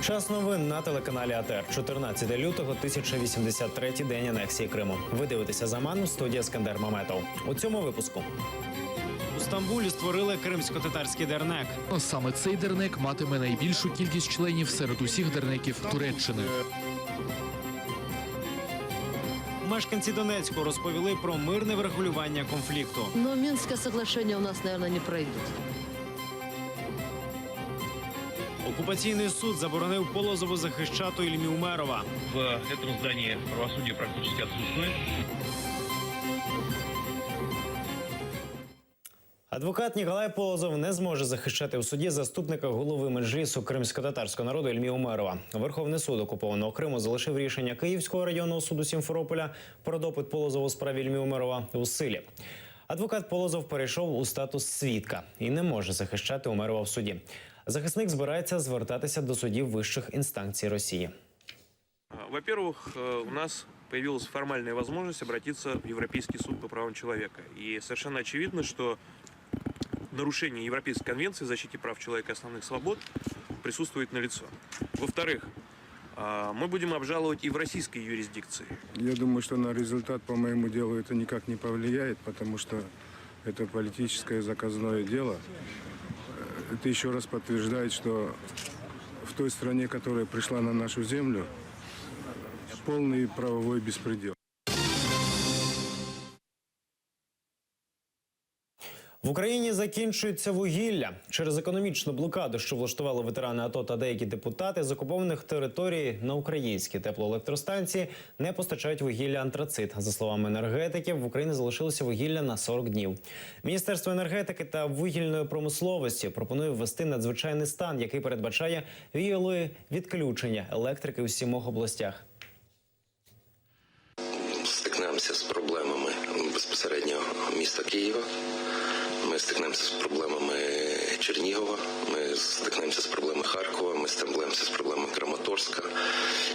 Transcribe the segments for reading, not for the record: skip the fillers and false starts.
Час новин на телеканалі АТР. 14 лютого, 1083-й день анексії Криму. Ви дивитеся «Заман», в студії Ескандер Маметов. У цьому випуску. У Стамбулі створили кримсько-татарський дернек. Саме цей дернек матиме найбільшу кількість членів серед усіх дернеків Туреччини. Мешканці Донецьку розповіли про мирне врегулювання конфлікту. Но Минское соглашение у нас, наверное, не пройдет. Окупаційний суд заборонив Полозову захищати Ільмі Умерова. В этом здании правосудие практически отсутствует. Адвокат Ніколай Полозов не зможе захищати у суді заступника голови Меджлісу кримсько-татарського народу Ільмі Умерова. Верховний суд окупованого Криму залишив рішення Київського районного суду Сімферополя про допит Полозова у справі Ільмі Умерова у силі. Адвокат Полозов перейшов у статус свідка і не може захищати Умерова в суді. Захисник збирається звертатися до судів вищих інстанцій Росії. Во-первых, у нас появилась формальная возможность обратиться в Европейский суд по правам человека. И совершенно очевидно, что нарушение Европейской конвенции о защите прав человека и основных свобод присутствует налицо. Во-вторых, мы будем обжаловать и в российской юрисдикции. Я думаю, что на результат по моему делу это никак не повлияет, потому что это политическое заказное дело. Это еще раз подтверждает, что в той стране, которая пришла на нашу землю, полный правовой беспредел. В Україні закінчується вугілля. Через економічну блокаду, що влаштували ветерани АТО та деякі депутати, з окупованих територій на українські теплоелектростанції не постачають вугілля антрацит. За словами енергетиків, в Україні залишилося вугілля на 40 днів. Міністерство енергетики та вугільної промисловості пропонує ввести надзвичайний стан, який передбачає віялові відключення електрики у 7 областях. Стикнемося з проблемами безпосередньо міста Києва. Ми стикнемося з проблемами Чернігова, ми стикнемося з проблемами Харкова, ми стикнемося з проблемами Краматорська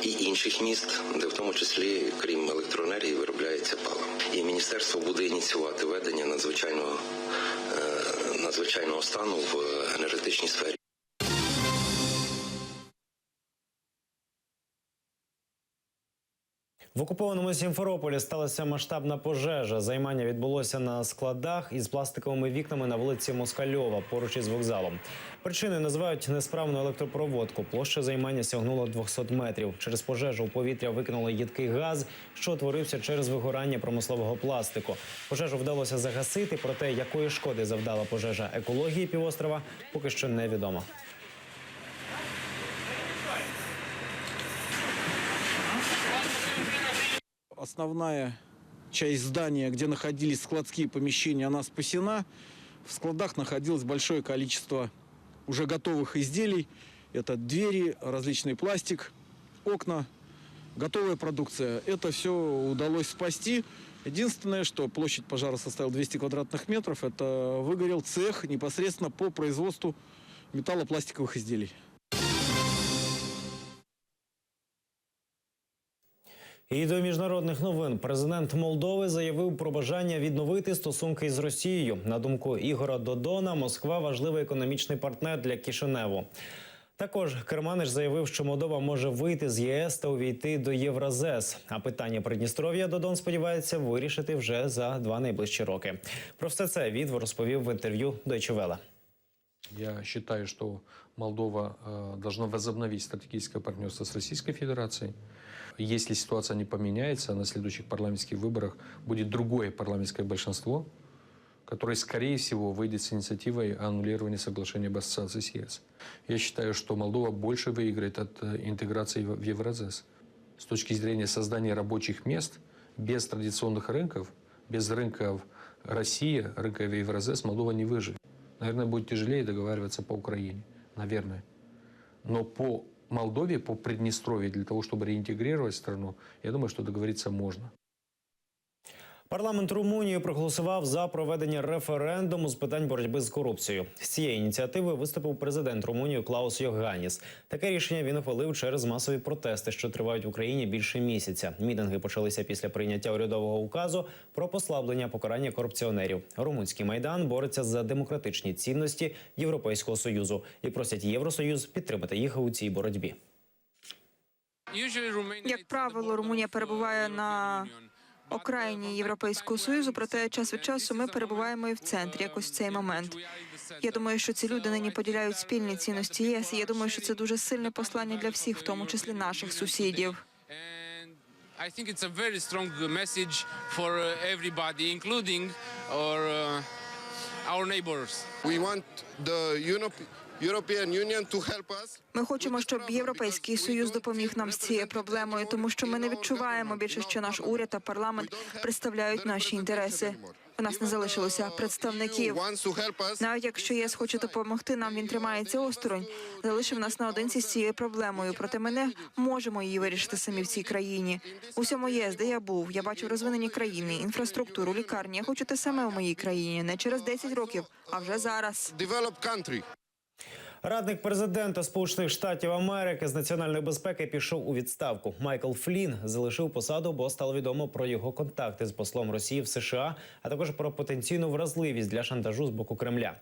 і інших міст, де в тому числі, крім електроенергії, виробляється паливо. І міністерство буде ініціювати введення надзвичайного стану в енергетичній сфері. В окупованому Сімферополі сталася масштабна пожежа. Займання відбулося на складах із пластиковими вікнами на вулиці Москальова, поруч із вокзалом. Причиною називають несправну електропроводку. Площа займання сягнула 200 метрів. Через пожежу у повітря викинули їдкий газ, що утворився через вигорання промислового пластику. Пожежу вдалося загасити, проте якої шкоди завдала пожежа екології півострова, поки що невідомо. Основная часть здания, где находились складские помещения, она спасена. В складах находилось большое количество уже готовых изделий. Это двери, различный пластик, окна, готовая продукция. Это все удалось спасти. Единственное, что площадь пожара составила 200 квадратных метров, это выгорел цех непосредственно по производству металлопластиковых изделий. І до міжнародних новин. Президент Молдови заявив про бажання відновити стосунки із Росією. На думку Ігора Додона, Москва – важливий економічний партнер для Кишиневу. Також Керманич заявив, що Молдова може вийти з ЄС та увійти до Євразес. А питання Придністров'я Додон сподівається вирішити вже за 2 найближчі роки. Про все це Вітвор розповів в інтерв'ю Deutsche Welle. Я считаю, что Молдова должна возобновить стратегическое партнерство с Российской Федерацией. Если ситуация не поменяется, на следующих парламентских выборах будет другое парламентское большинство, которое, скорее всего, выйдет с инициативой о аннулировании соглашения об ассоциации с ЕС. Я считаю, что Молдова больше выиграет от интеграции в Евразес. С точки зрения создания рабочих мест, без традиционных рынков, без рынков России, рынка Евразес, Молдова не выживет. Наверное, будет тяжелее договариваться по Украине. Наверное. Но по Молдове, по Приднестровью, для того, чтобы реинтегрировать страну, я думаю, что договориться можно. Парламент Румунії проголосував за проведення референдуму з питань боротьби з корупцією. З цієї ініціативи виступив президент Румунії Клаус Йоганніс. Таке рішення він ухвалив через масові протести, що тривають в Україні більше місяця. Мітинги почалися після прийняття урядового указу про послаблення покарання корупціонерів. Румунський Майдан бореться за демократичні цінності Європейського Союзу і просять Євросоюз підтримати їх у цій боротьбі. Як правило, Румунія перебуває на окраїні Європейського Союзу, проте час від часу ми перебуваємо і в центрі, якось в цей момент. Я думаю, що ці люди нині поділяють спільні цінності ЄС, і я думаю, що це дуже сильне послання для всіх, в тому числі наших сусідів. I think it's a very strong message for everybody, including our neighbors. We want the European Union to help us. Ми хочемо, щоб Європейський Союз допоміг нам з цією проблемою, тому що ми не відчуваємо більше, що наш уряд та парламент представляють наші інтереси. У нас не залишилося представників. Навіть якщо ЄС хоче допомогти нам, він тримається осторонь, залишив нас наодинці з цією проблемою. Проте ми не можемо її вирішити самі в цій країні. У всьому ЄС, де я був, я бачив розвинені країни, інфраструктуру, лікарні. Я хочу те саме у моїй країні, не через 10 років, а вже зараз. Радник президента Сполучених Штатів Америки з національної безпеки пішов у відставку. Майкл Флін залишив посаду, бо стало відомо про його контакти з послом Росії в США, а також про потенційну вразливість для шантажу з боку Кремля.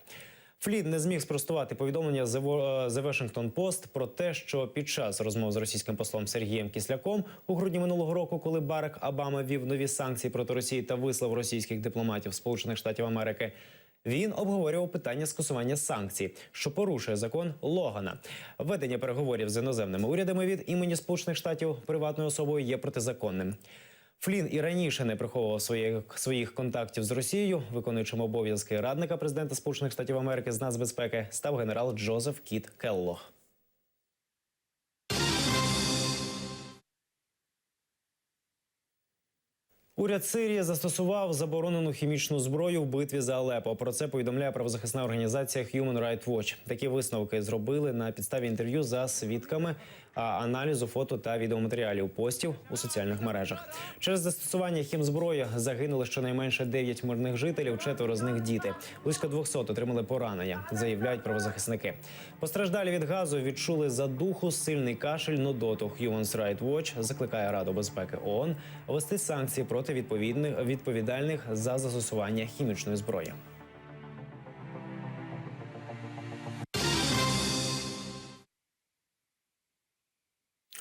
Флін не зміг спростувати повідомлення The Washington Post про те, що під час розмов з російським послом Сергієм Кісляком у грудні минулого року, коли Барак Обама ввів нові санкції проти Росії та вислав російських дипломатів Сполучених Штатів Америки, він обговорював питання скасування санкцій, що порушує закон Логана. Ведення переговорів з іноземними урядами від імені Сполучених Штатів приватною особою є протизаконним. Флін і раніше не приховував своїх контактів з Росією. Виконуючим обов'язки радника президента Сполучених Штатів Америки з нацбезпеки став генерал Джозеф Кіт Келлог. Уряд Сирії застосував заборонену хімічну зброю в битві за Алепо. Про це повідомляє правозахисна організація Human Rights Watch. Такі висновки зробили на підставі інтерв'ю за свідками, аналізу фото та відеоматеріалів, постів у соціальних мережах. Через застосування хімзброї загинули щонайменше 9 мирних жителів, 4 з них діти. Близько 200 отримали поранення, заявляють правозахисники. Постраждалі від газу відчули задуху, сильний кашель, нудоту. Human Rights Watch закликає Раду безпеки ООН ввести санкції проти відповідальних за застосування хімічної зброї.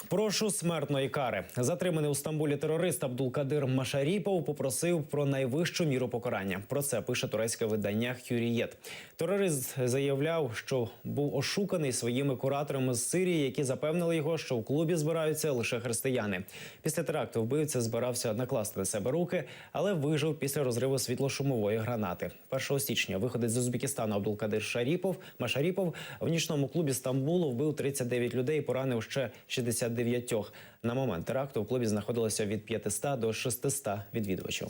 Прошу смертної кари. Затриманий у Стамбулі терорист Абдулкадир Машаріпов попросив про найвищу міру покарання. Про це пише турецьке видання «Хюрієт». Терорист заявляв, що був ошуканий своїми кураторами з Сирії, які запевнили його, що в клубі збираються лише християни. Після теракту вбивця збирався накласти на себе руки, але вижив після розриву світлошумової гранати. 1 січня виходець з Узбекистану Абдулкадир Машаріпов в нічному клубі Стамбулу вбив 39 людей і поранив ще 69. На момент теракту в клубі знаходилося від 500 до 600 відвідувачів.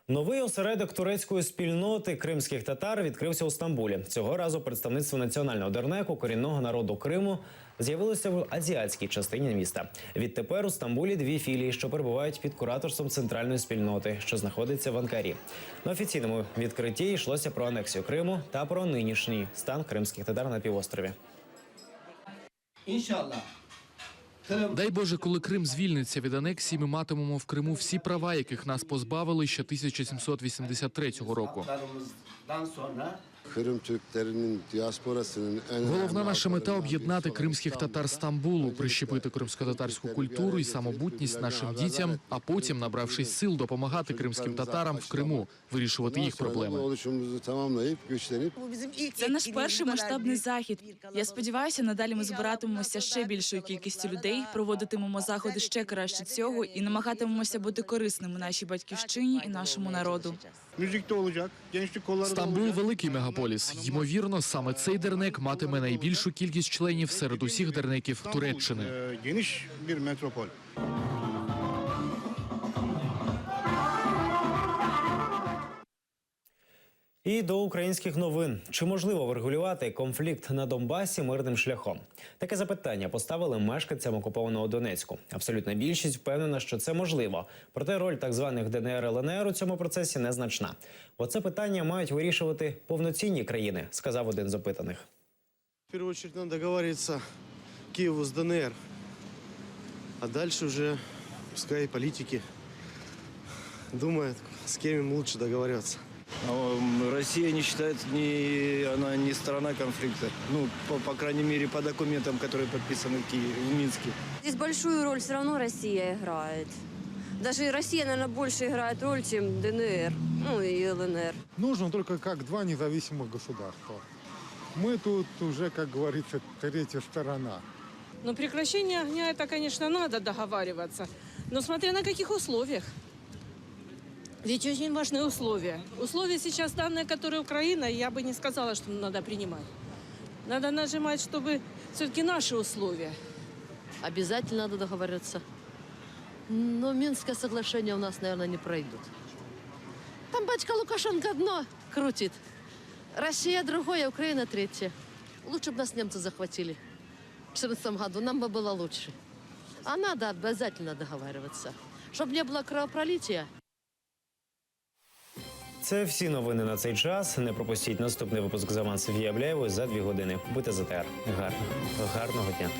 Новий осередок турецької спільноти кримських татар відкрився у Стамбулі. Цього разу представництво національного дернеку корінного народу Криму з'явилося в азіатській частині міста. Відтепер у Стамбулі 2 філії, що перебувають під кураторством центральної спільноти, що знаходиться в Анкарі. На офіційному відкритті йшлося про анексію Криму та про нинішній стан кримських татар на півострові. Дай Боже, коли Крим звільниться від анексії, ми матимемо в Криму всі права, яких нас позбавили ще 1783 року. Головна наша мета – об'єднати кримських татар Стамбулу, прищепити кримсько-татарську культуру і самобутність нашим дітям, а потім, набравшись сил, допомагати кримським татарам в Криму вирішувати їх проблеми. Це наш перший масштабний захід. Я сподіваюся, надалі ми збиратимемося ще більшою кількістю людей, проводитимемо заходи ще краще цього і намагатимемося бути корисними нашій батьківщині і нашому народу. Стамбул – великий мегаполіс. Ймовірно, саме цей дернек матиме найбільшу кількість членів серед усіх дернеків Туреччини. І до українських новин. Чи можливо врегулювати конфлікт на Донбасі мирним шляхом? Таке запитання поставили мешканцям окупованого Донецьку. Абсолютна більшість впевнена, що це можливо. Проте роль так званих ДНР, ЛНР у цьому процесі незначна. Бо це питання мають вирішувати повноцінні країни, сказав один з опитаних. В першу чергу треба договоритися Києву з ДНР. А далі вже пускай політики думають, з ким їм краще договоритися. Россия не считает, она не сторона конфликта. Ну, по крайней мере, по документам, которые подписаны в Минске. Здесь большую роль все равно Россия играет. Даже Россия, наверное, больше играет роль, чем ДНР, ну и ЛНР. Нужно только как два независимых государства. Мы тут уже, как говорится, третья сторона. Но прекращение огня, это, конечно, надо договариваться. Но смотря на каких условиях. Ведь очень важны условия. Условия сейчас данные, которые Украина, я бы не сказала, что надо принимать. Надо нажимать, чтобы все-таки наши условия. Обязательно надо договариваться. Но Минское соглашение у нас, наверное, не пройдут. Там батька Лукашенко одно крутит. Россия другое, Украина третье. Лучше бы нас немцы захватили. В 2014 году нам бы было лучше. А надо обязательно договариваться. Чтобы не было кровопролития. Це всі новини на цей час. Не пропустіть наступний випуск з авансів Євляєвої за 2 години. Будьте ЗТР. Гарного дня.